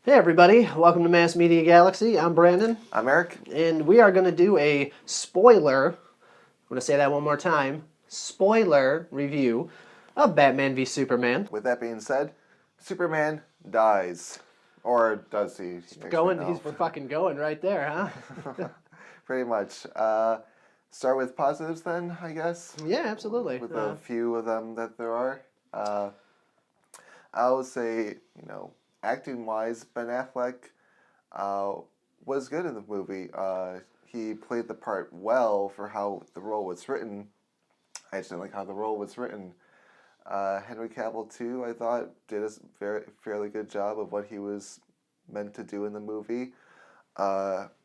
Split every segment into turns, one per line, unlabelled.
Hey everybody, welcome to Mass Media Galaxy. I'm Brandon,
I'm Eric.
and we are going to do a spoiler, I'm going to say that one more time, spoiler review of Batman v Superman.
With that being said, Superman dies. Or does he?
We're fucking going right there, huh?
Pretty much. Start with positives then, I guess.
Yeah, absolutely.
With a few of them that there are. I would say, acting wise, Ben Affleck was good in the movie. He played the part well for how the role was written. I just didn't like how the role was written. Henry Cavill too, I thought, did a fairly good job of what he was meant to do in the movie.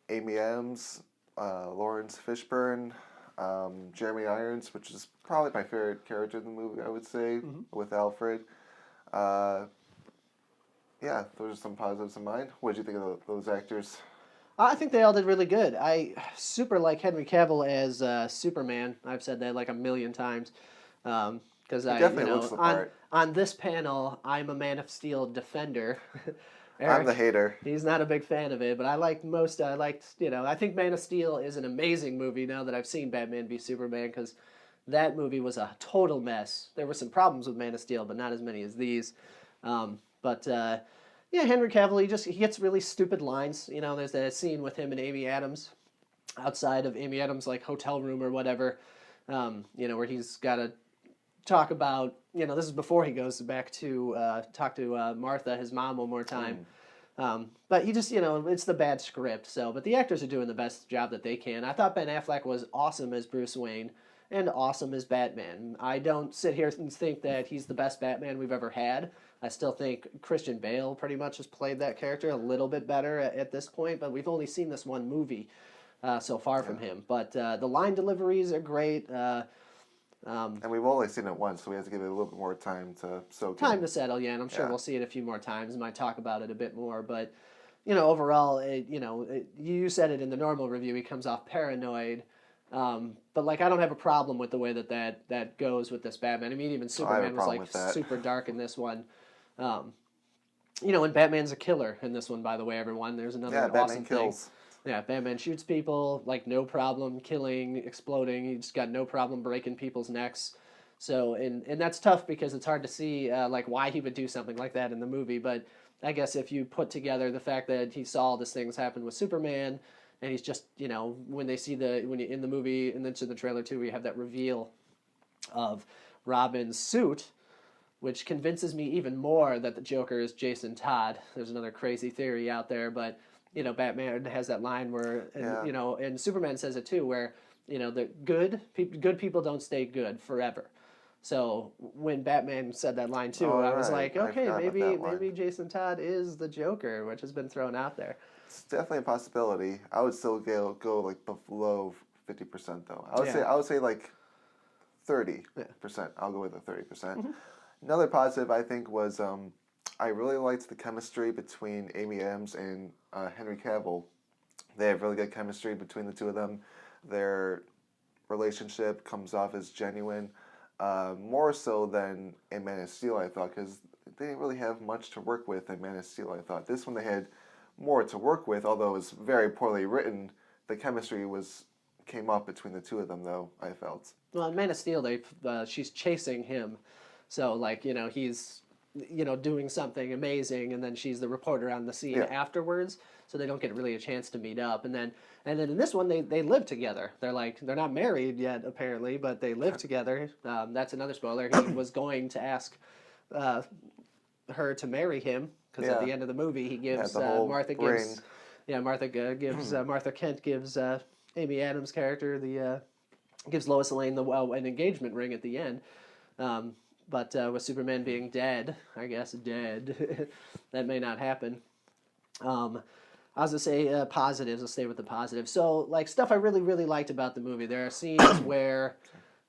Amy Adams, Lawrence Fishburne, Jeremy Irons, which is probably my favorite character in the movie, I would say, with Alfred. Yeah, those are some positives of mine. What did you think of those actors?
I think they all did really good. I super like Henry Cavill as Superman. I've said that like a million times. Because
definitely looks the part.
On this panel, I'm a Man of Steel defender.
Eric, I'm the hater.
He's not a big fan of it, but I think Man of Steel is an amazing movie now that I've seen Batman v Superman, because that movie was a total mess. There were some problems with Man of Steel, but not as many as these. Yeah, Henry Cavill, he gets really stupid lines. There's that scene with him and Amy Adams outside of Amy Adams' like hotel room or whatever, where he's got to talk about, this is before he goes back to talk to Martha, his mom, one more time. But he just, it's the bad script. But the actors are doing the best job that they can. I thought Ben Affleck was awesome as Bruce Wayne and awesome as Batman. I don't sit here and think that he's the best Batman we've ever had. I still think Christian Bale pretty much has played that character a little bit better at this point, but we've only seen this one movie so far from him. But the line deliveries are great.
And we've only seen it once, so we have to give it a little bit more time to soak
in.
Time
to settle, yeah, and I'm sure we'll see it a few more times and might talk about it a bit more. But, overall, you said it in the normal review, he comes off paranoid. But I don't have a problem with the way that goes with this Batman. I mean, even Superman was super dark in this one. And Batman's a killer in this one, by the way, everyone. There's another awesome
Batman kills.
thing. Yeah, Batman shoots people, no problem, killing, exploding. He's got no problem breaking people's necks. So, and that's tough because it's hard to see, why he would do something like that in the movie. But I guess if you put together the fact that he saw all these things happen with Superman, and he's just, when they see in the movie, and then to the trailer too, we have that reveal of Robin's suit, which convinces me even more that the Joker is Jason Todd. There's another crazy theory out there, but Batman has that line where, and Superman says it too, where, the good people don't stay good forever. So when Batman said that line too, I was like, okay, maybe Jason Todd is the Joker, which has been thrown out there.
It's definitely a possibility. I would still go below 50% though. I would say 30%. I'll go with the 30%. Mm-hmm. Another positive I think was I really liked the chemistry between Amy Adams and Henry Cavill. They have really good chemistry between the two of them. Their relationship comes off as genuine, more so than in Man of Steel, I thought, because they didn't really have much to work with in Man of Steel, I thought. This one they had more to work with, although it was very poorly written. The chemistry came up between the two of them, though, I felt.
Well, in Man of Steel, she's chasing him. So, he's doing something amazing, and then she's the reporter on the scene afterwards, so they don't get really a chance to meet up. And then in this one, they live together. They're not married yet, apparently, but they live together. That's another spoiler. He was going to ask her to marry him, because at the end of the movie, he gives Martha Kent gives Amy Adams' character gives Lois Lane an engagement ring at the end. But with Superman being dead, that may not happen. I was going to say positives. I'll stay with the positives. So, stuff I really, really liked about the movie. There are scenes where,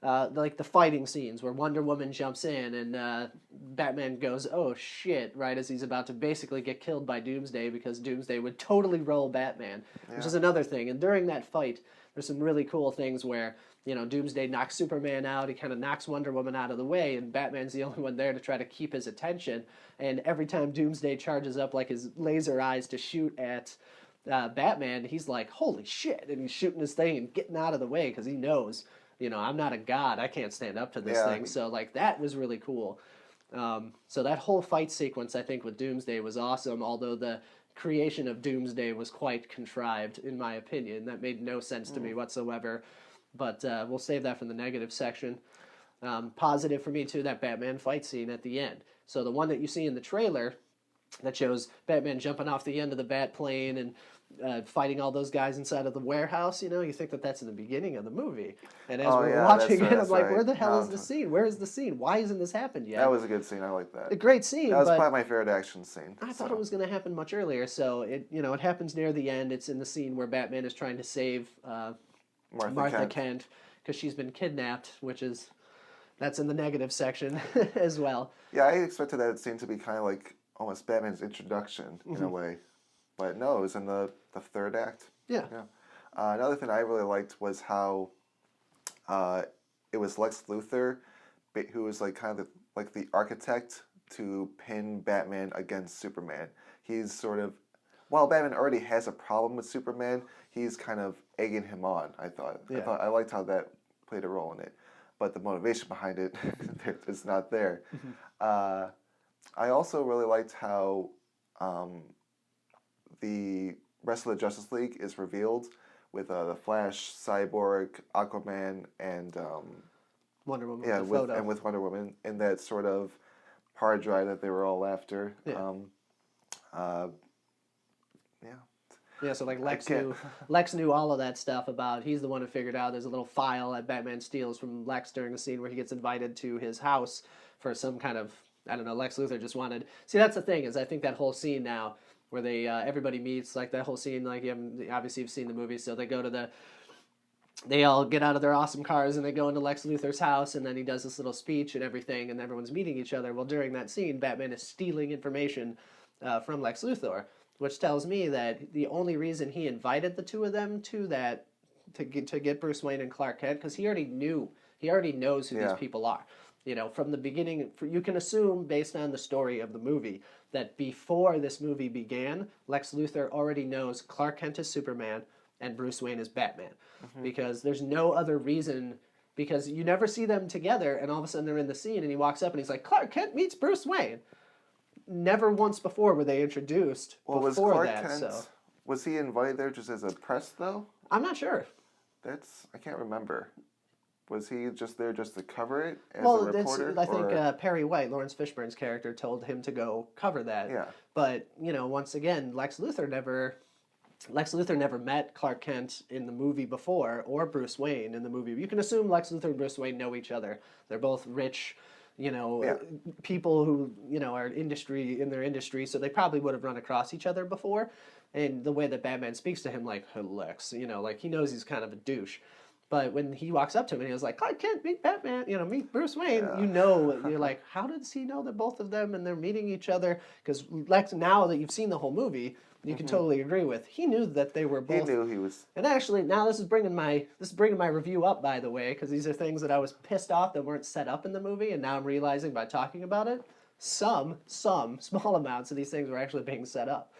the fighting scenes where Wonder Woman jumps in and Batman goes, oh, shit, right as he's about to basically get killed by Doomsday, because Doomsday would totally roll Batman, which is another thing. And during that fight, there's some really cool things where, Doomsday knocks Superman out, he kind of knocks Wonder Woman out of the way, and Batman's the only one there to try to keep his attention. And every time Doomsday charges up like his laser eyes to shoot at Batman, he's like, holy shit, and he's shooting his thing and getting out of the way because he knows, I'm not a god, I can't stand up to this thing. So like that was really cool. So that whole fight sequence, I think, with Doomsday was awesome, although the creation of Doomsday was quite contrived, in my opinion. That made no sense to me whatsoever, but we'll save that for the negative section. Positive for me, too, that Batman fight scene at the end. So the one that you see in the trailer that shows Batman jumping off the end of the bat plane and fighting all those guys inside of the warehouse, you think that that's in the beginning of the movie. And as we're watching it, I'm like, where the hell is the scene? Where is the scene? Why isn't this happened yet?
That was a good scene. I like that.
A great scene.
That was probably my favorite action scene.
I thought it was going to happen much earlier. So it happens near the end. It's in the scene where Batman is trying to save Martha Kent because she's been kidnapped, that's in the negative section as well.
Yeah, I expected that scene to be kind of like almost Batman's introduction in a way. But no, it was in the third act.
Yeah.
Another thing I really liked was how it was Lex Luthor who was like kind of like the architect to pin Batman against Superman. He's sort of, while Batman already has a problem with Superman, he's kind of egging him on, I thought.
Yeah.
I liked how that played a role in it. But the motivation behind it is not there. I also really liked how the rest of the Justice League is revealed with the Flash, Cyborg, Aquaman, and
Wonder Woman.
with Wonder Woman in that sort of hard drive that they were all after.
Yeah, so like Lex knew all of that stuff about. He's the one who figured out there's a little file that Batman steals from Lex during the scene where he gets invited to his house for some kind of, I don't know. Lex Luthor just wanted. See, that's the thing is I think that whole scene now where they everybody meets, like that whole scene, like obviously you've seen the movie, so they all get out of their awesome cars and they go into Lex Luthor's house, and then he does this little speech and everything, and everyone's meeting each other. Well, during that scene, Batman is stealing information from Lex Luthor, which tells me that the only reason he invited the two of them to get Bruce Wayne and Clark Kent, because he already knows who these people are. From the beginning, you can assume, based on the story of the movie, that before this movie began, Lex Luthor already knows Clark Kent is Superman and Bruce Wayne is Batman. Because there's no other reason, because you never see them together, and all of a sudden they're in the scene, and he walks up and he's like, Clark Kent meets Bruce Wayne. Never once before were they introduced
Was he invited there just as a press, though?
I'm not sure.
I can't remember. Was he just there just to cover it as
a
reporter?
I think Perry White, Lawrence Fishburne's character, told him to go cover that.
Yeah.
But, once again, Lex Luthor never met Clark Kent in the movie before, or Bruce Wayne in the movie. You can assume Lex Luthor and Bruce Wayne know each other. They're both rich, people who, are in their industry, so they probably would have run across each other before. And the way that Batman speaks to him, like, hey, Lex, like he knows he's kind of a douche. But when he walks up to him and he was like, Clark Kent, meet Batman, meet Bruce Wayne, you're like, how does he know that both of them and they're meeting each other? Because Lex, now that you've seen the whole movie, you can totally agree with. He knew that they were both.
He knew he was.
And actually, now this is bringing my review up, by the way, because these are things that I was pissed off that weren't set up in the movie, and now I'm realizing by talking about it, some small amounts of these things were actually being set up.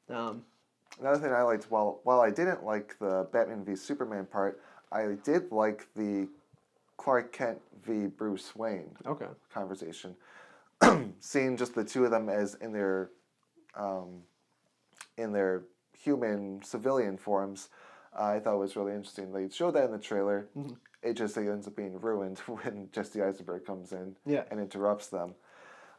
Another thing I liked, while I didn't like the Batman v Superman part, I did like the Clark Kent v Bruce Wayne conversation. Seeing just the two of them as in their human civilian forms, I thought was really interesting. They showed that in the trailer. It just ends up being ruined when Jesse Eisenberg comes in and interrupts them.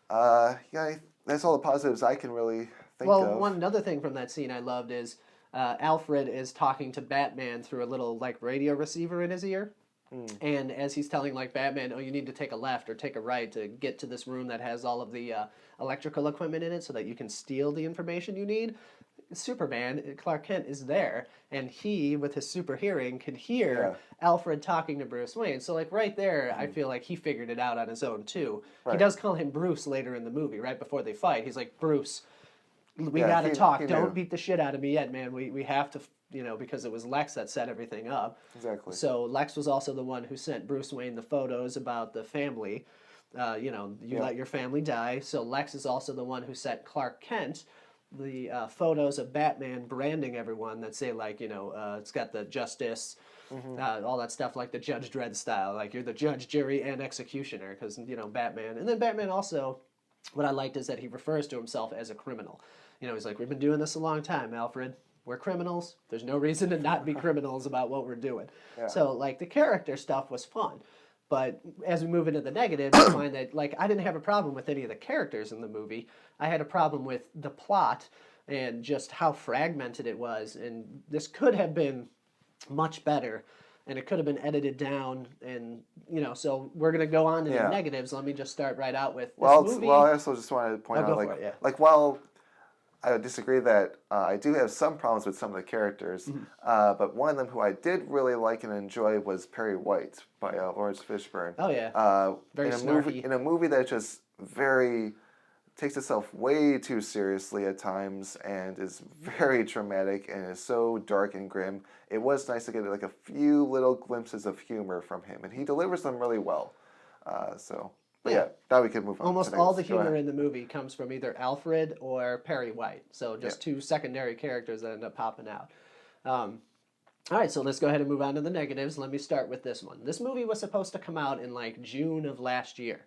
That's all the positives I can really think of.
Well, another thing from that scene I loved is Alfred is talking to Batman through a little radio receiver in his ear. And as he's telling Batman, you need to take a left or take a right to get to this room that has all of the electrical equipment in it so that you can steal the information you need. Superman, Clark Kent, is there, and he, with his super hearing, could hear Alfred talking to Bruce Wayne. So, right there, I feel like he figured it out on his own, too. Right. He does call him Bruce later in the movie, right before they fight. He's like, Bruce, we
Yeah,
got to talk.
he
Don't
knew.
beat the shit out of me yet, man. We have to, because it was Lex that set everything up.
Exactly.
So Lex was also the one who sent Bruce Wayne the photos about the family. You
Yeah.
let your family die. So Lex is also the one who sent Clark Kent the photos of Batman branding everyone that say like, it's got the justice, all that stuff like the Judge Dredd style, like you're the judge, jury, and executioner, because Batman, and then Batman also. What I liked is that he refers to himself as a criminal. He's like, we've been doing this a long time, Alfred. We're criminals. There's no reason to not be criminals about what we're doing.
Yeah.
So, like, the character stuff was fun. But as we move into the negatives, I find that, like, I didn't have a problem with any of the characters in the movie. I had a problem with the plot and just how fragmented it was. And this could have been much better, and it could have been edited down. And so we're gonna go on to the
Yeah.
negatives. Let me just start right out with this
Well,
movie.
I also just wanted to point
Oh,
out,
go
like,
for it, yeah.
while I would disagree that I do have some problems with some of the characters,
Mm-hmm.
but one of them who I did really like and enjoy was Perry White by Lawrence Fishburne.
Oh, yeah. Very
in a
snarky.
movie that just very takes itself way too seriously at times and is very dramatic and is so dark and grim. It was nice to get like a few little glimpses of humor from him, and he delivers them really well. But
Yeah.
now we can move on.
Almost
to
all the
next. Go
humor
ahead.
in the movie comes from either Alfred or Perry White. So just two secondary characters that end up popping out. All right, so let's go ahead and move on to the negatives. Let me start with this one. This movie was supposed to come out in like June of last year,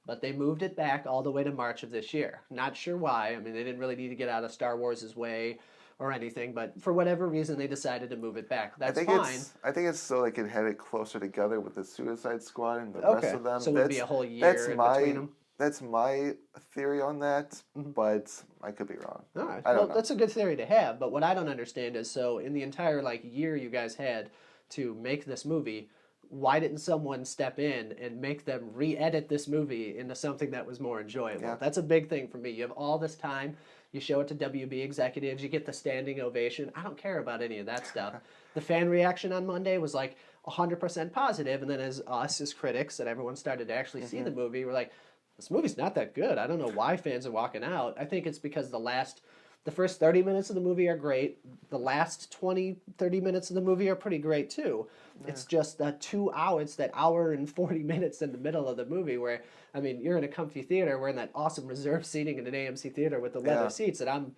but they moved it back all the way to March of this year. Not sure why. I mean, they didn't really need to get out of Star Wars' way or anything, but for whatever reason, they decided to move it back. That's fine.
I think it's so they could have it closer together with the Suicide Squad and the
Okay,
rest of them.
so it would be a whole year in between them?
That's my theory on that, but I could be wrong.
All right.
I don't
Well,
know.
that's a good theory to have, but what I don't understand is, so in the entire like year you guys had to make this movie, why didn't someone step in and make them re-edit this movie into something that was more enjoyable?
Yeah.
That's a big thing for me. You have all this time, you show it to WB executives, you get the standing ovation. I don't care about any of that stuff. The fan reaction on Monday was like 100% positive, and then as us as critics and everyone started to actually see the movie, we're like, this movie's not that good. I don't know why fans are walking out. I think it's because the first 30 minutes of the movie are great. The last 20, 30 minutes of the movie are pretty great too. Yeah. It's just that 2 hours, that hour and 40 minutes in the middle of the movie where, I mean, you're in a comfy theater. We're in that awesome reserved seating in an AMC theater with the leather seats, and I'm,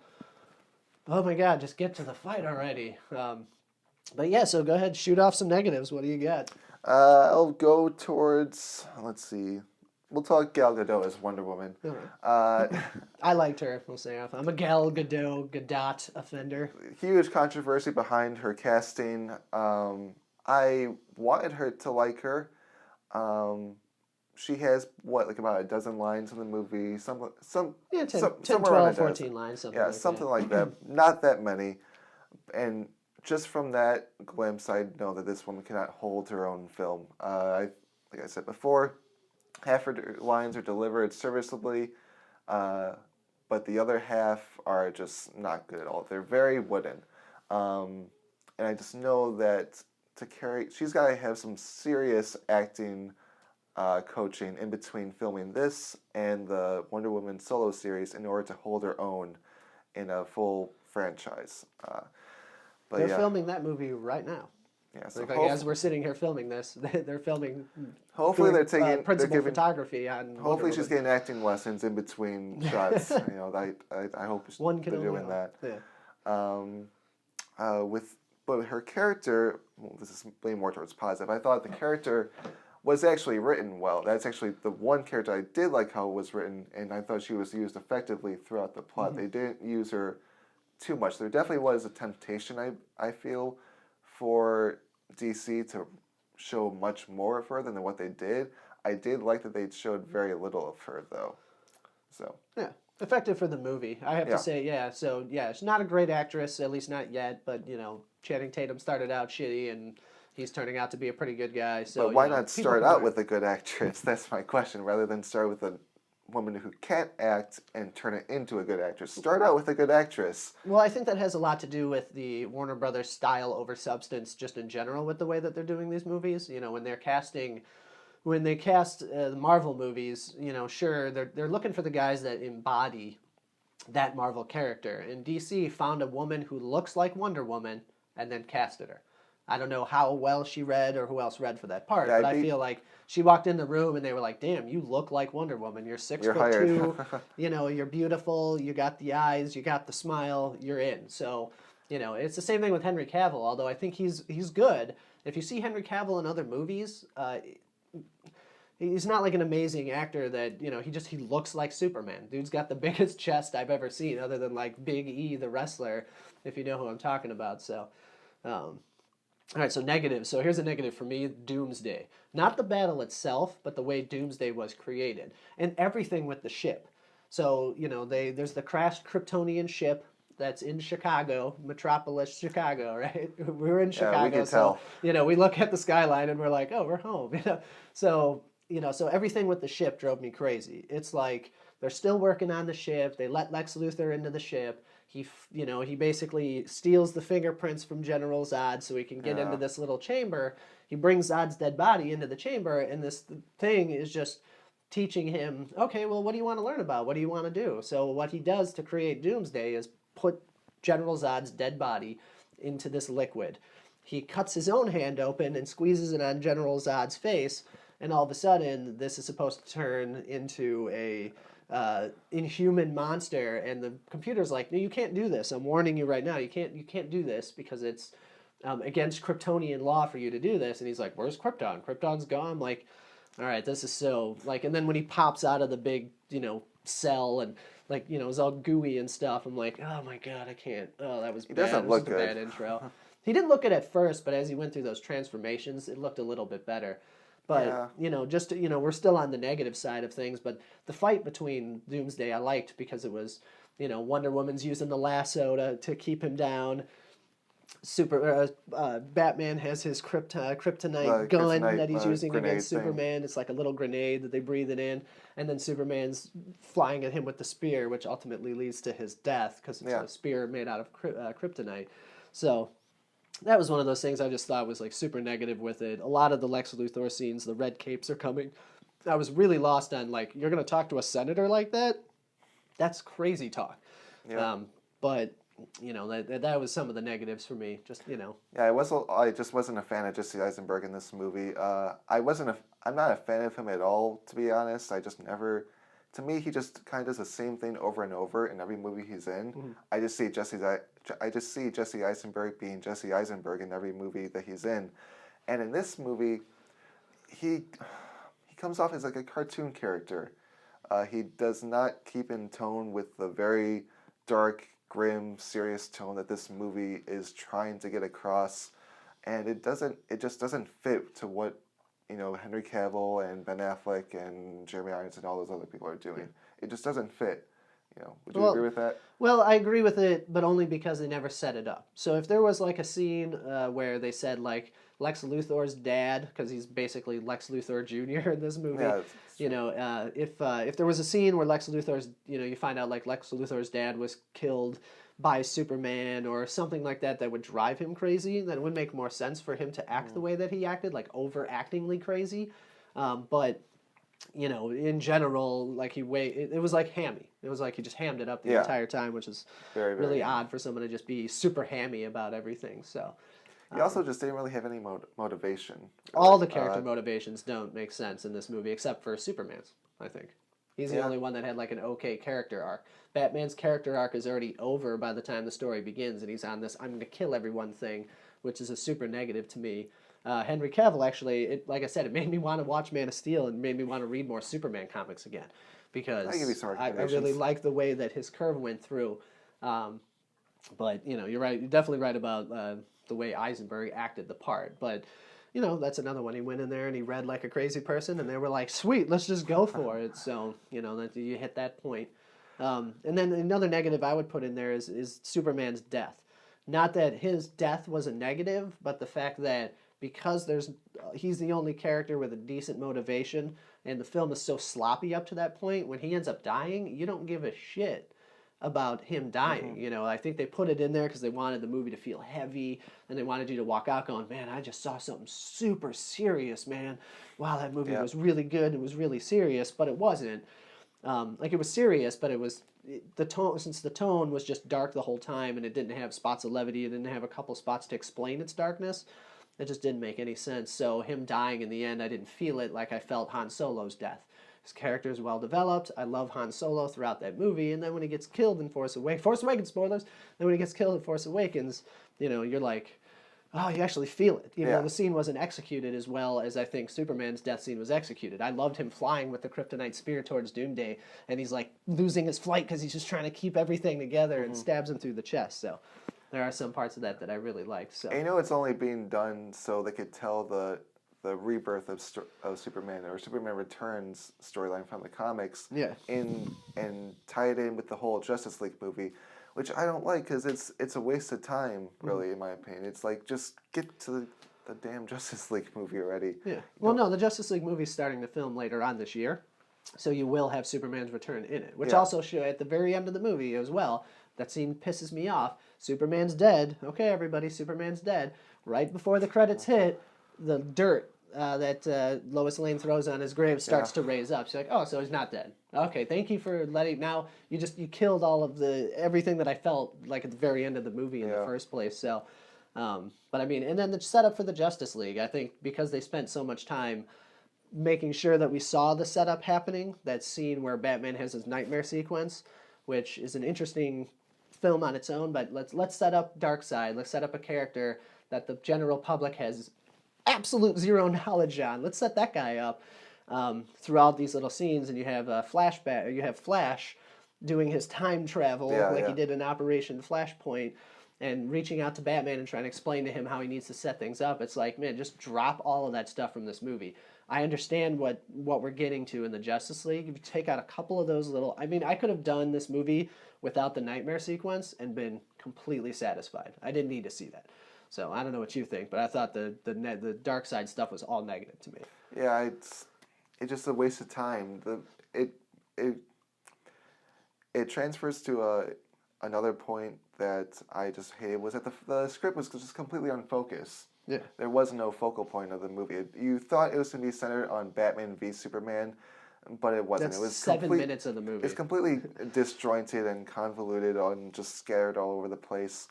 oh my God, just get to the fight already. But yeah, so go ahead, shoot off some negatives. What do you got?
I'll go towards, let's see. We'll talk Gal Gadot as Wonder Woman.
I liked her, we'll say. I'm a Gal Gadot offender.
Huge controversy behind her casting. I wanted her to like her. She has, about a dozen lines in the movie?
Yeah, 10,
somewhere
10
around
12,
a
14
dozen.
lines, something
Yeah,
like
something
that.
like that. Not that many. And just from that glimpse, I know that this woman cannot hold her own film. Like I said before, half her lines are delivered serviceably, but the other half are just not good at all. They're very wooden. And I just know that she's got to have some serious acting coaching in between filming this and the Wonder Woman solo series in order to hold her own in a full franchise. But
They're
yeah.
filming that movie right now.
Yeah, so
Like, as we're sitting here filming this, they're filming.
hopefully
doing,
they're taking
principal
they're giving,
photography on.
Hopefully she's
Wonder
getting acting lessons in between shots. I hope
One can
they're
only
doing
hope.
that.
Yeah.
But her character, well, this is way more towards positive. I thought the character was actually written well. That's actually the one character I did like how it was written, and I thought she was used effectively throughout the plot. They didn't use her too much. There definitely was a temptation, I feel, for DC to show much more of her than what they did. I did like that they showed very little of her, though. So
Yeah, effective for the movie. I have to say, yeah. So yeah, she's not a great actress, at least not yet. But Channing Tatum started out shitty, and he's turning out to be a pretty good guy. So
but why not
people
start
can
out
learn.
with a good actress? That's my question. Rather than start with a woman who can't act and turn it into a good actress. Start out with a good actress.
Well, I think that has a lot to do with the Warner Brothers style over substance, just in general, with the way that they're doing these movies. When they cast the Marvel movies, sure, they're looking for the guys that embody that Marvel character. And DC found a woman who looks like Wonder Woman and then casted her. I don't know how well she read or who else read for that part,
Yeah,
but I feel like she walked in the room and they were like, "Damn, you look like Wonder Woman. You're six
you're
foot
hired.
two. You know, you're beautiful. You got the eyes. You got the smile. You're in." So, you know, it's the same thing with Henry Cavill. Although I think he's good. If you see Henry Cavill in other movies, he's not like an amazing actor that, you know, he looks like Superman. Dude's got the biggest chest I've ever seen, other than like Big E the wrestler, if you know who I'm talking about. So, all right, so negative. So here's a negative for me: Doomsday. Not the battle itself, but the way Doomsday was created and everything with the ship. So, you know, there's the crashed Kryptonian ship that's in Chicago, Metropolis, Chicago, right? We're in
Yeah, we
Chicago,
can
so
tell.
you know, we look at the skyline and we're like, "Oh, we're home." You know, so you know, so everything with the ship drove me crazy. It's like they're still working on the ship. They let Lex Luthor into the ship. You know, he basically steals the fingerprints from General Zod so he can get into
Yeah.
this little chamber. He brings Zod's dead body into the chamber, and this thing is just teaching him, okay, well, what do you want to learn about? What do you want to do? So what he does to create Doomsday is put General Zod's dead body into this liquid. He cuts his own hand open and squeezes it on General Zod's face, and all of a sudden, this is supposed to turn into a inhuman monster. And the computer's like, "No, you can't do this. I'm warning you right now. You can't do this because it's against Kryptonian law for you to do this." And he's like, "Where's Krypton? Krypton's gone." I'm like, all right, this is so like. And then when he pops out of the big, you know, cell and like, you know, it's all gooey and stuff, I'm like, oh my god, I can't. Oh, that was
He
bad.
doesn't
This
look
is a bad
good.
intro. He didn't look good at first, but as he went through those transformations, it looked a little bit better. But
Yeah.
you know, just you know, we're still on the negative side of things. But the fight between Doomsday, I liked because it was, you know, Wonder Woman's using the lasso to keep him down. Batman has his kryptonite
The
gun that
kryptonite
he's using
grenade
against
thing.
Superman. It's like a little grenade that they breathe it in, and then Superman's flying at him with the spear, which ultimately leads to his death because it's
Yeah.
a spear made out of kryptonite. So that was one of those things I just thought was like super negative with it. A lot of the Lex Luthor scenes, the red capes are coming. I was really lost on like, you're gonna talk to a senator like that? That's crazy talk.
Yeah.
But you know that was some of the negatives for me. Just you know,
Yeah, I just wasn't a fan of Jesse Eisenberg in this movie. I'm not a fan of him at all, to be honest. I just never. To me, he just kind of does the same thing over and over in every movie he's in. I just see Jesse Eisenberg being Jesse Eisenberg in every movie that he's in, and in this movie, he he comes off as like a cartoon character. He does not keep in tone with the very dark, grim, serious tone that this movie is trying to get across, and it doesn't. It just doesn't fit to what Henry Cavill and Ben Affleck and Jeremy Irons and all those other people are doing. It just doesn't fit. Would you agree
well,
with that?
well, I agree with it, but only because they never set it up. So if there was like a scene where they said like Lex Luthor's dad, because he's basically Lex Luthor Jr. in this movie,
Yeah,
you know, if there was a scene where Lex Luthor's, you know, you find out like Lex Luthor's dad was killed by Superman or something like that would drive him crazy, then it would make more sense for him to act the way that he acted, like overactingly crazy. But you know, in general, like it was like hammy. It was like he just hammed it up the
yeah,
entire time, which is
very, very.
really odd for someone to just be super hammy about everything. So
He also just didn't really have any motivation.
all
Really.
the character motivations don't make sense in this movie, except for Superman's. I think he's the
Yeah.
only one that had like an okay character arc. Batman's character arc is already over by the time the story begins, and he's on this "I'm going to kill everyone" thing, which is a super negative to me. Henry Cavill actually, like I said, it made me want to watch Man of Steel and made me want to read more Superman comics again
I give you
because
some
I really
recommendations.
like the way that his curve went through. Um, but you know, you're right. You're definitely right about the way Eisenberg acted the part. But you know, that's another one. He went in there and he read like a crazy person, and they were like, "Sweet, let's just go for it." So you know, that you hit that point. And then another negative I would put in there is Superman's death. Not that his death was a negative, but the fact that because he's the only character with a decent motivation, and the film is so sloppy up to that point, when he ends up dying, you don't give a shit about him dying. You know, I think they put it in there because they wanted the movie to feel heavy and they wanted you to walk out going, man, I just saw something super serious, man. Wow, that movie
Yeah.
was really good. It was really serious, but it wasn't. Like it was serious, but it was the tone, since the tone was just dark the whole time and it didn't have spots of levity, it didn't have a couple spots to explain its darkness. It just didn't make any sense. So him dying in the end, I didn't feel it like I felt Han Solo's death. His character is well developed. I love Han Solo throughout that movie, and then when he gets killed in Force Awakens spoilers. Then when he gets killed in Force Awakens, you're like, oh, you actually feel it. Even though the scene wasn't executed as well as I think Superman's death scene was executed. I loved him flying with the kryptonite spear towards Doomsday, and he's like losing his flight because he's just trying to keep everything together and stabs him through the chest. So there are some parts of that I really liked. So
And it's only being done so they could tell the rebirth of Superman or Superman Returns storyline from the comics.
Yeah.
And tie it in with the whole Justice League movie, which I don't like because it's a waste of time, really, in my opinion. It's like, just get to the damn Justice League movie already.
Yeah. Well, no, the Justice League movie's starting to film later on this year, so you will have Superman's return in it, which also show at the very end of the movie as well. That scene pisses me off. Superman's dead. Okay, everybody, Superman's dead. Right before the credits hit, the dirt that Lois Lane throws on his grave starts to raise up. She's like, oh, so he's not dead. Okay, thank you for letting. Now you killed all of everything that I felt like at the very end of the movie in the first place. So, but I mean, and then the setup for the Justice League, I think because they spent so much time making sure that we saw the setup happening, that scene where Batman has his nightmare sequence, which is an interesting film on its own, but let's set up Darkseid. Let's set up a character that the general public has absolute zero knowledge on. Let's set that guy up throughout these little scenes, and you have a flashback. You have Flash doing his time travel he did in Operation Flashpoint, and reaching out to Batman and trying to explain to him how he needs to set things up. It's like, man, just drop all of that stuff from this movie. I understand what we're getting to in the Justice League. If you take out a couple of those little... I mean, I could have done this movie without the nightmare sequence and been completely satisfied. I didn't need to see that. So I don't know what you think, but I thought the Darkseid stuff was all negative to me.
Yeah, it's just a waste of time. It transfers to another point that I just hated, was that the script was just completely unfocused.
Yeah.
There was no focal point of the movie. You thought it was going to be centered on Batman v Superman, but it wasn't.
That's
It was
7 minutes of the movie.
It's completely disjointed and convoluted and just scattered all over the place.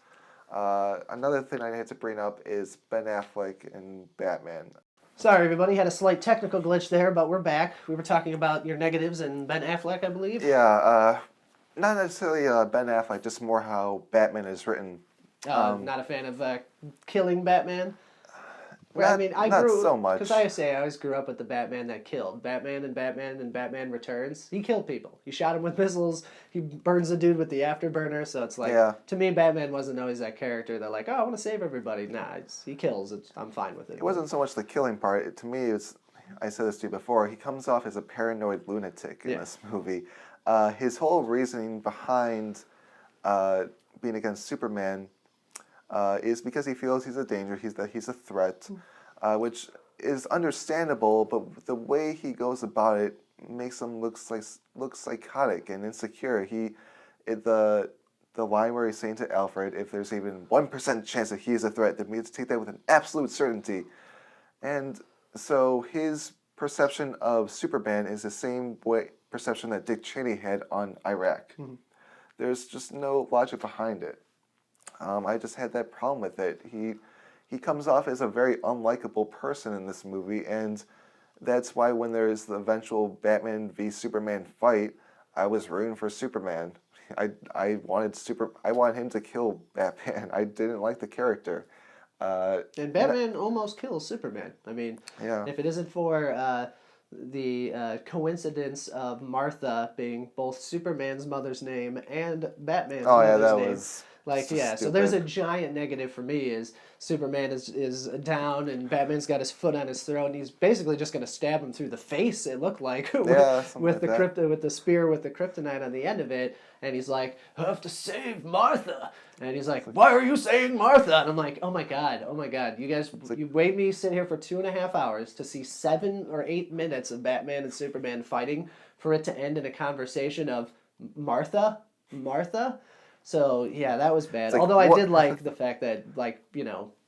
Another thing I had to bring up is Ben Affleck and Batman.
Sorry, everybody. Had a slight technical glitch there, but we're back. We were talking about your negatives and Ben Affleck, I believe.
Yeah, not necessarily Ben Affleck, just more how Batman is written.
Not a fan of killing Batman. Well, I mean, I
not
grew
so much.
because I always grew up with the Batman that killed. Batman and Batman Returns. He killed people. He shot him with missiles. He burns the dude with the afterburner. So it's like, to me, Batman wasn't always that character that like, oh, I want to save everybody. Nah, he kills. I'm fine with it.
It wasn't so much the killing part. To me, I said this to you before. He comes off as a paranoid lunatic in this movie. His whole reasoning behind being against Superman is because he feels he's a danger, that he's a threat, which is understandable, but the way he goes about it makes him look psychotic and insecure. The line where he's saying to Alfred, if there's even 1% chance that he is a threat, then we have to take that with an absolute certainty. And so his perception of Superman is the same perception that Dick Cheney had on Iraq. Mm-hmm. There's just no logic behind it. I just had that problem with it. He comes off as a very unlikable person in this movie, and that's why when there's the eventual Batman v Superman fight, I was rooting for Superman. I wanted him to kill Batman. I didn't like the character.
And Batman almost kills Superman. I mean, if it isn't for the coincidence of Martha being both Superman's mother's name and Batman's mother's name. So there's a giant negative for me is Superman is down and Batman's got his foot on his throat and he's basically just going to stab him through the face, it looked like, with the spear with the kryptonite on the end of it, and he's like, I have to save Martha. And he's like, why are you saying Martha? And I'm like, oh my god, you guys, you made me sit here for 2.5 hours to see 7 or 8 minutes of Batman and Superman fighting for it to end in a conversation of Martha? So, yeah, that was bad. Although I did like the fact that,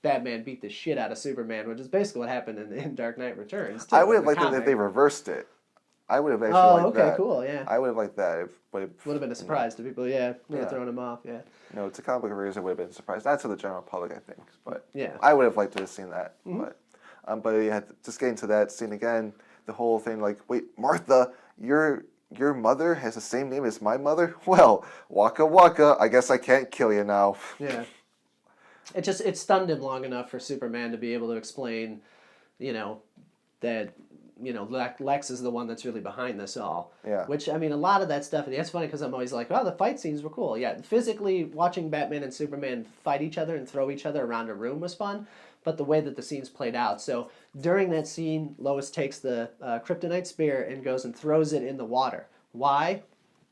Batman beat the shit out of Superman, which is basically what happened in Dark Knight Returns. Too,
I would have liked it if they reversed it. I would have actually
Oh,
liked
okay,
that.
cool, yeah.
I would have liked that.
Would have been a surprise to people, yeah. Would have
Yeah.
thrown them off, yeah.
To comic book readers, it would have been a surprise. Not to the general public, I think, but
Yeah.
I would have liked to have seen that. But yeah, just getting to that scene again, the whole thing like, wait, Martha, your mother has the same name as my mother? Well, waka waka, I guess I can't kill you now.
Yeah. It stunned him long enough for Superman to be able to explain, that Lex is the one that's really behind this all.
Yeah.
Which, I mean, a lot of that stuff, and that's funny because I'm always like, oh, the fight scenes were cool. Yeah, physically watching Batman and Superman fight each other and throw each other around a room was fun, but the way that the scenes played out. So during that scene, Lois takes the kryptonite spear and goes and throws it in the water. Why?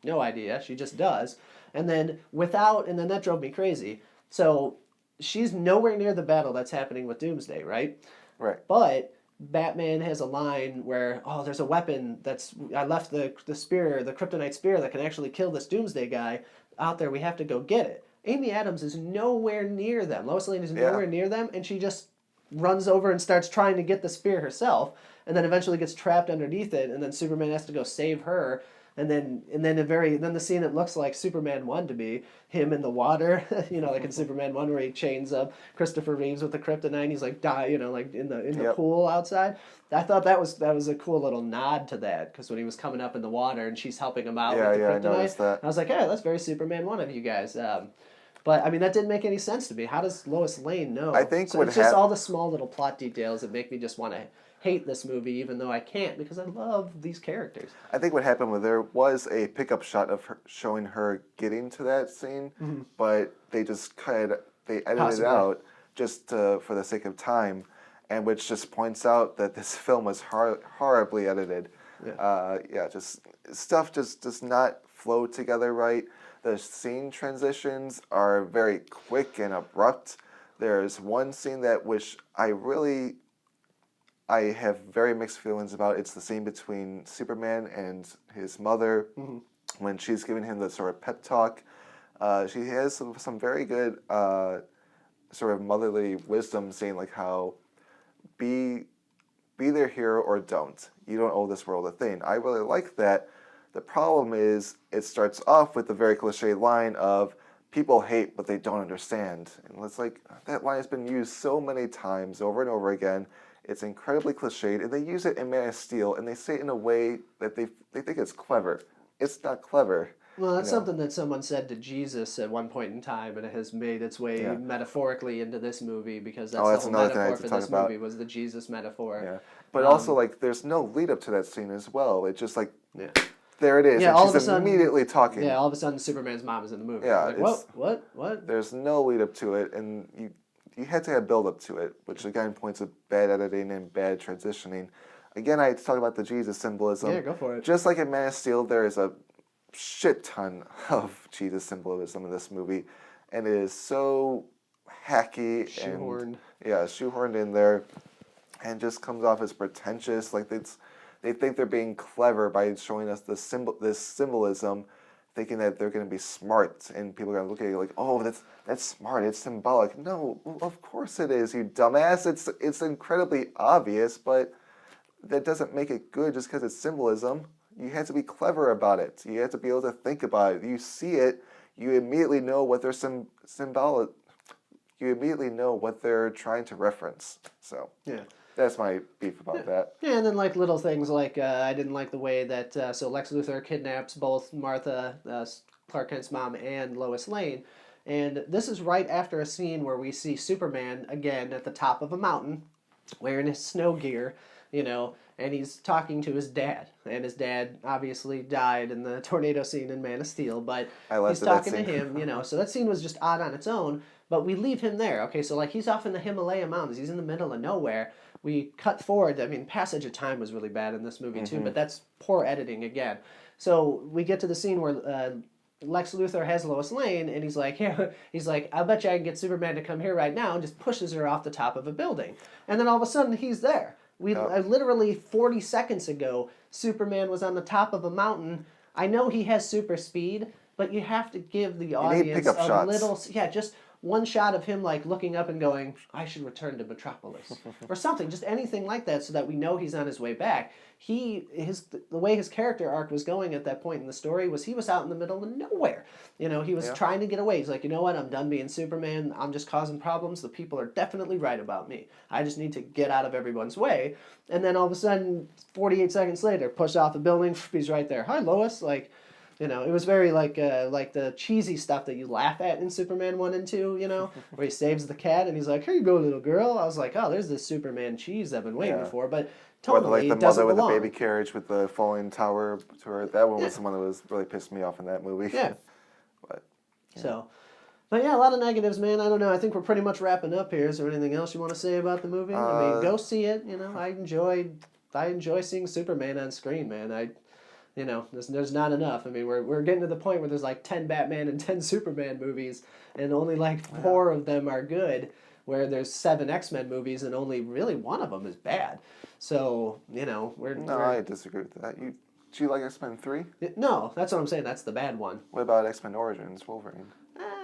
No idea. She just does. And then that drove me crazy. So she's nowhere near the battle that's happening with Doomsday, right?
Right.
But Batman has a line where, oh, there's a weapon I left the spear, the kryptonite spear that can actually kill this Doomsday guy out there. We have to go get it. Amy Adams is nowhere near them. Lois Lane is nowhere near them, and she just runs over and starts trying to get the spear herself, and then eventually gets trapped underneath it, and then Superman has to go save her. And then the scene that looks like Superman 1 to be him in the water, like in Superman 1 where he chains up Christopher Reeves with the kryptonite, he's like like in the pool outside. I thought that was a cool little nod to that, because when he was coming up in the water and she's helping him out with the kryptonite,
I noticed that.
I was like, hey, that's very Superman 1 of you guys. But I mean, that didn't make any sense to me. How does Lois Lane know?
I think
it's just all the small little plot details that make me just want to hate this movie, even though I can't, because I love these characters.
I think what happened was there was a pickup shot of her showing her getting to that scene, but they just edited it out just for the sake of time, and which just points out that this film was horribly edited. Just stuff just does not flow together right. The scene transitions are very quick and abrupt. There's one scene which I have very mixed feelings about. It's the scene between Superman and his mother when she's giving him the sort of pep talk. She has some very good sort of motherly wisdom, saying like how be their hero or don't. You don't owe this world a thing. I really like that. The problem is it starts off with the very cliche line of people hate but they don't understand. And it's like that line has been used so many times over and over again. It's incredibly cliched, and they use it in Man of Steel, and they say it in a way that they think it's clever. It's not clever.
Well, that's something that someone said to Jesus at one point in time, and it has made its way metaphorically into this movie, because that's the whole metaphor for this movie was the Jesus metaphor.
Yeah, but also like there's no lead up to that scene as well. It's just like there it is.
Yeah,
and
all
she's
of a sudden
immediately talking.
Yeah, all of a sudden Superman's mom is in the movie.
Yeah,
like, what?
There's no lead up to it, and you had to have build up to it, which again points to bad editing and bad transitioning. Again, I talk about the Jesus symbolism.
Yeah, go for it.
Just like in Man of Steel, there is a shit ton of Jesus symbolism in this movie, and it is so hacky
shoehorned.
Shoehorned in there, and just comes off as pretentious. Like they think they're being clever by showing us this symbolism, thinking that they're going to be smart, and people are going to look at you like, oh, that's smart, it's symbolic. No, of course it is, you dumbass. It's incredibly obvious, but that doesn't make it good just because it's symbolism. You have to be clever about it. You have to be able to think about it. You see it, you immediately know what they're symbolic. You immediately know what they're trying to reference. So that's my beef about that.
Yeah, and then like little things like I didn't like the way that so Lex Luthor kidnaps both Martha, Clark Kent's mom, and Lois Lane, and this is right after a scene where we see Superman again at the top of a mountain, wearing his snow gear, and he's talking to his dad, and his dad obviously died in the tornado scene in Man of Steel, but he's talking to him, so that scene was just odd on its own, but we leave him there. Okay, so like he's off in the Himalaya mountains, he's in the middle of nowhere. We cut forward. I mean, passage of time was really bad in this movie too, but that's poor editing again. So we get to the scene where Lex Luthor has Lois Lane, and he's like, I bet you I can get Superman to come here right now, and just pushes her off the top of a building. And then all of a sudden, he's there. Literally 40 seconds ago, Superman was on the top of a mountain. I know he has super speed, but you have to give the audience a little, just one shot of him like looking up and going, I should return to Metropolis or something, just anything like that, so that we know he's on his way back. The way his character arc was going at that point in the story was he was out in the middle of nowhere. He was trying to get away. He's like, you know what, I'm done being Superman. I'm just causing problems. The people are definitely right about me. I just need to get out of everyone's way. And then all of a sudden, 48 seconds later, push off the building, he's right there. Hi, Lois. Like, it was very like the cheesy stuff that you laugh at in Superman 1 and 2, where he saves the cat and he's like, here you go, little girl. I was like, oh, there's this Superman cheese I've been waiting for. But totally,
like
it
the
doesn't
mother with
belong.
the baby carriage with the falling tower to her. That one was the one that was really pissed me off in that movie.
Yeah.
But
But yeah, a lot of negatives, man. I don't know. I think we're pretty much wrapping up here. Is there anything else you want to say about the movie? I mean, go see it. I enjoy seeing Superman on screen, man. There's not enough. I mean, we're getting to the point where there's like 10 Batman and 10 Superman movies, and only like 4 of them are good. Where there's 7 X-Men movies, and only really one of them is bad. So
I disagree with that. Do you like X-Men 3?
No, that's what I'm saying. That's the bad one.
What about X-Men Origins Wolverine?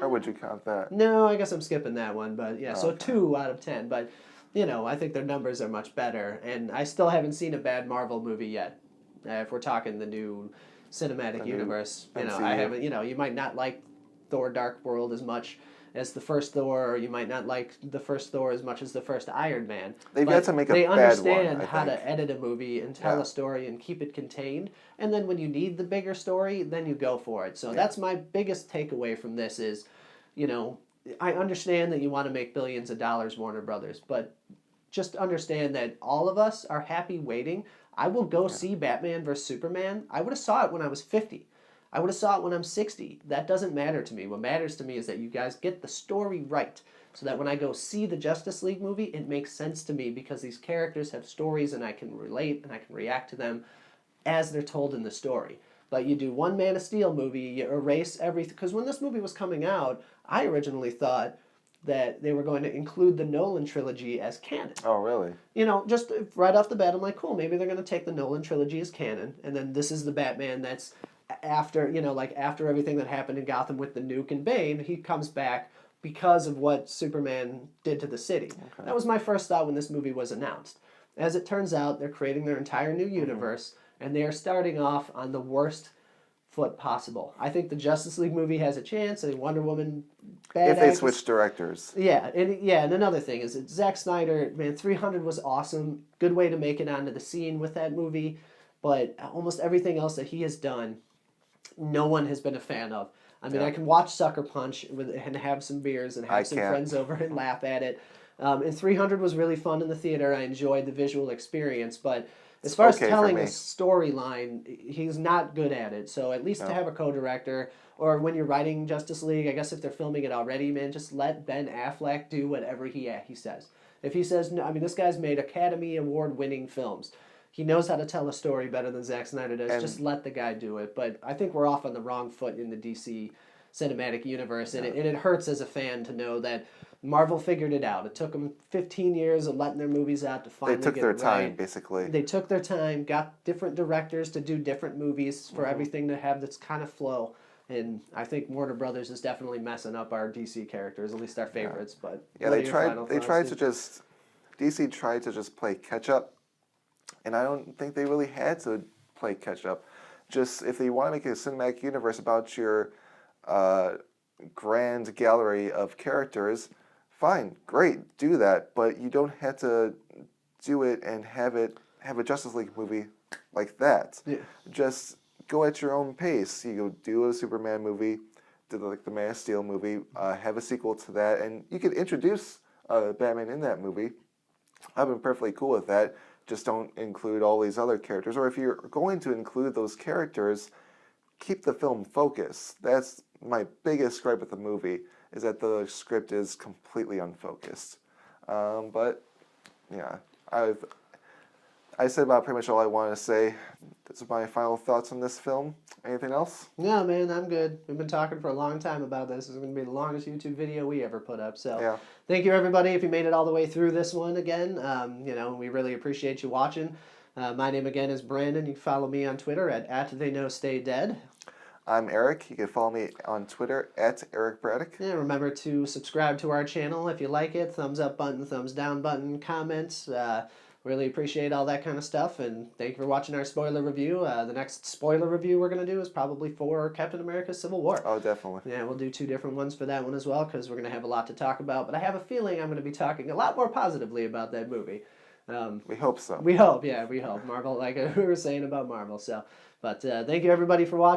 Or would you count that?
No, I guess I'm skipping that one. But yeah, so
Okay.
2 out of 10. But I think their numbers are much better, and I still haven't seen a bad Marvel movie yet. If we're talking the new cinematic universe, I
MCU.
haven't. You might not like Thor: Dark World as much as the first Thor, or you might not like the first Thor as much as the first Iron Man.
They've
But
got to make a
they
bad one,
understand
I
how
think.
to edit a movie and tell
Yeah.
a story and keep it contained. And then when you need the bigger story, then you go for it. So that's my biggest takeaway from this is, I understand that you want to make billions of dollars, Warner Brothers, but just understand that all of us are happy waiting. I will go see Batman vs. Superman. I would have saw it when I was 50. I would have saw it when I'm 60. That doesn't matter to me. What matters to me is that you guys get the story right, so that when I go see the Justice League movie, it makes sense to me because these characters have stories and I can relate and I can react to them as they're told in the story. But you do one Man of Steel movie, you erase everything. Because when this movie was coming out, I originally thought that they were going to include the Nolan trilogy as canon.
Oh, really?
Just right off the bat, I'm like, cool, maybe they're going to take the Nolan trilogy as canon, and then this is the Batman that's after, after everything that happened in Gotham with the Nuke and Bane, he comes back because of what Superman did to the city. Okay. That was my first thought when this movie was announced. As it turns out, they're creating their entire new universe, and they are starting off on the worst foot possible. I think the Justice League movie has a chance. I think Wonder Woman, bad
If they
actress-
switch directors.
Yeah, and another thing is that Zack Snyder, man, 300 was awesome. Good way to make it onto the scene with that movie, but almost everything else that he has done, no one has been a fan of. I mean, I can watch Sucker Punch and have some beers and have some friends over and laugh at it. And 300 was really fun in the theater. I enjoyed the visual experience, but as far as telling a storyline, he's not good at it. So at least to have a co-director, or when you're writing Justice League, I guess if they're filming it already, man, just let Ben Affleck do whatever he says. If he says, no, I mean, this guy's made Academy Award-winning films. He knows how to tell a story better than Zack Snyder does. And just let the guy do it. But I think we're off on the wrong foot in the DC cinematic universe, and it hurts as a fan to know that Marvel figured it out. It took them 15 years of letting their movies out to finally get it right.
They took their time, basically.
They took their time, got different directors to do different movies for everything to have this kind of flow. And I think Warner Brothers is definitely messing up our DC characters, at least our favorites. But
DC tried to just play catch up, and I don't think they really had to play catch up. Just if they want to make a cinematic universe about your grand gallery of characters, fine, great, do that. But you don't have to do it and have a Justice League movie like that. Yeah. Just go at your own pace. You go do a Superman movie, do like the Man of Steel movie, have a sequel to that, and you could introduce Batman in that movie. I've been perfectly cool with that. Just don't include all these other characters. Or if you're going to include those characters, keep the film focused. That's my biggest gripe with the movie, is that the script is completely unfocused. But yeah, I said about pretty much all I want to say. Those are my final thoughts on this film. Anything else?
No, man, I'm good. We've been talking for a long time about this. This is going to be the longest YouTube video we ever put up. So thank you, everybody, if you made it all the way through this one again. We really appreciate you watching. My name, again, is Brandon. You can follow me on Twitter at TheyKnowStayDead.
I'm Eric. You can follow me on Twitter at Eric Braddock.
Yeah, remember to subscribe to our channel if you like it. Thumbs up button, thumbs down button, comments. Really appreciate all that kind of stuff. And thank you for watching our spoiler review. The next spoiler review we're going to do is probably for Captain America Civil War.
Oh, definitely.
Yeah, we'll do 2 different ones for that one as well because we're going to have a lot to talk about. But I have a feeling I'm going to be talking a lot more positively about that movie.
We hope so.
We hope, yeah, we hope. Marvel, like we were saying about Marvel. So, but thank you everybody for watching.